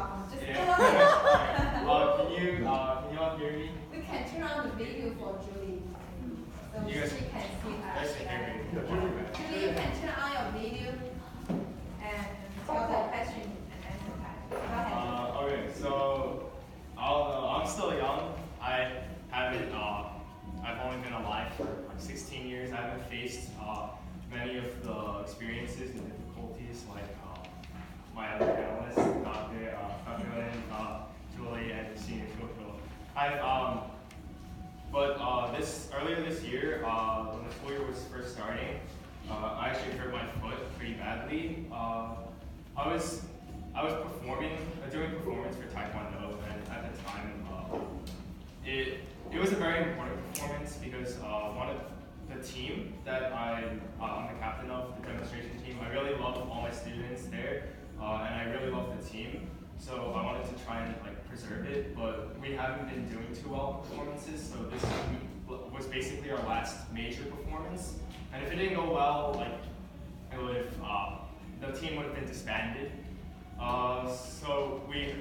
problem. Just Yeah. Can you all hear me? we can turn on the video for Julie, so You guys- she can see You guys can hear me. Julie, you can turn on your video and tell the question and answer time. Go ahead. Okay, so I'm still young. I've only been alive for like 16 years. I haven't faced many of the experiences and difficulties like my other panelists, Dr. Lynn, Julie, and Senior Shoko. Earlier this year, when the school year was first starting, I actually hurt my foot pretty badly. I was doing performance for Taekwondo, and at the time, it was a very important performance because one of the team that I'm the captain of, the demonstration team, I really love all my students there, and I really love the team. So I wanted to try and preserve it, but we haven't been doing too well performances. So this was basically our last major performance, and if it didn't go well, the team would have been disbanded. So we,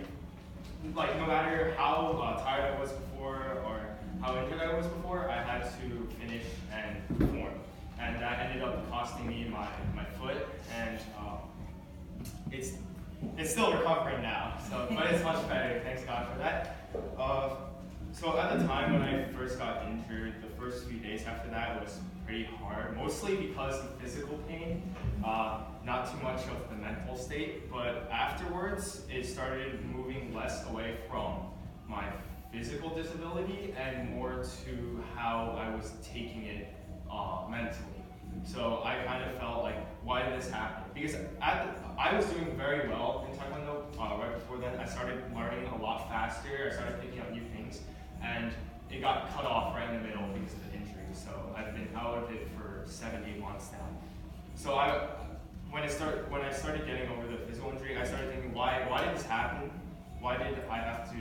no matter how tired I was before or how injured I was before, I had to finish and perform. And that ended up costing me my foot, and it's still recovering now, but it's much better, thanks God for that. So at the time when I first got injured, the first few days after that was pretty hard, mostly because of physical pain, not too much of the mental state, but afterwards it started moving less away from my physical disability and more to how I was taking it mentally. So I kind of felt like, why did this happen? Because I was doing very well in Taekwondo right before then. I started learning a lot faster. I started picking up new things, and it got cut off right in the middle because of the injury. So I've been out of it for 7-8 months now. So when I started getting over the physical injury, I started thinking, why did this happen? Why did I have to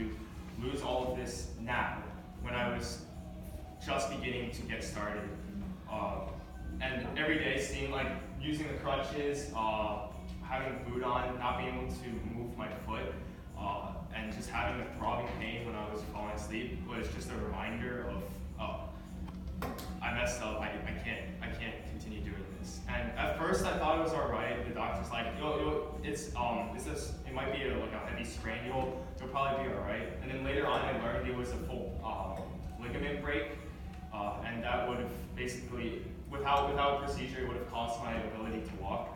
lose all of this now when I was just beginning to get started? And every day seeing using the crutches, having a boot on, not being able to move my foot, and just having a throbbing pain when I was falling asleep was just a reminder of, I messed up, I can't continue doing this. And at first I thought it was alright. The doctor's like, it might be a heavy sprain, you'll probably be alright. And then later on I learned it was a full ligament break, and that would have basically, without procedure, it would have cost my ability to walk.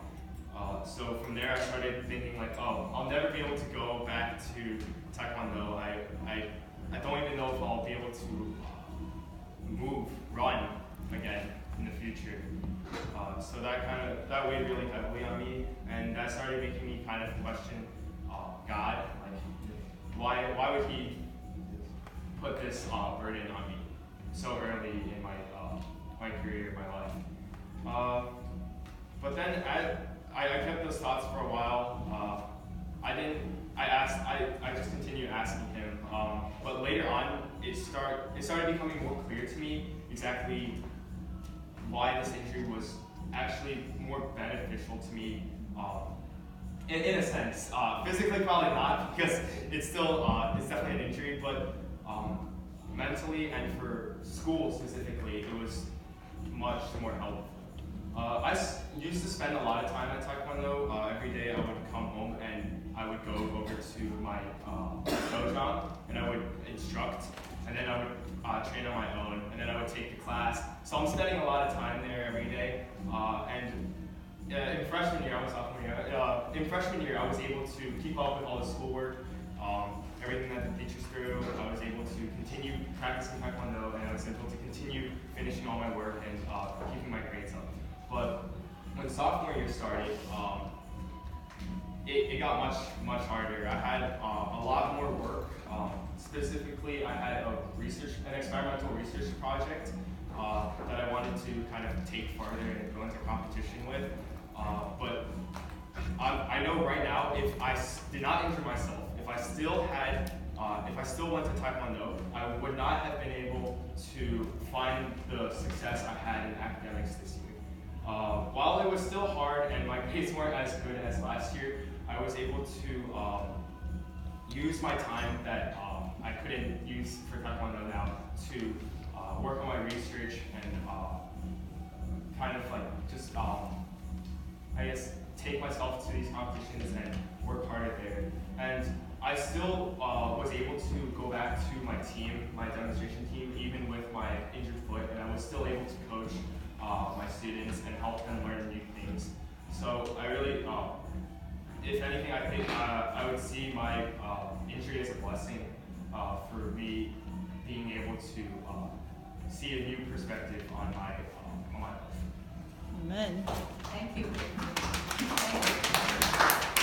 So from there, I started thinking I'll never be able to go back to Taekwondo. I don't even know if I'll be able to run again in the future. So that weighed really heavily on me, and that started making me kind of question God, why would He put this burden on me so early in my career, my life. But then I kept those thoughts for a while. I just continued asking Him. But later on, it started becoming more clear to me exactly why this injury was actually more beneficial to me. In a sense, physically probably not, because it's definitely an injury, but mentally and for school specifically, it was much more helpful. I used to spend a lot of time at Taekwondo. Every day I would come home and I would go over to my dojo and I would instruct, and then I would train on my own, and then I would take the class. So I'm spending a lot of time there every day. In freshman year, in freshman year, I was able to keep up with all the schoolwork, everything that the teachers threw. I was able to continue practicing Taekwondo, and I was able to continue finishing all my work and keeping my grades up. But when sophomore year started, it got much harder. I had a lot more work. Specifically, I had an experimental research project that I wanted to kind of take further and go into competition with. But I know right now, if I did not injure myself, if I still went to Taekwondo, I would not have been able to find the success I had in academics this year. While it was still hard and my grades weren't as good as last year, I was able to use my time that I couldn't use for Taekwondo now to work on my research and kind of like just I guess take myself to these competitions and work harder there. And I still was able to go back to my team, my demonstration team, even with my injured foot, and I was still able to coach my students and help them learn new things. So I really, if anything, I think I would see my injury as a blessing for me being able to see a new perspective on my life. Amen. Thank you. Thank you.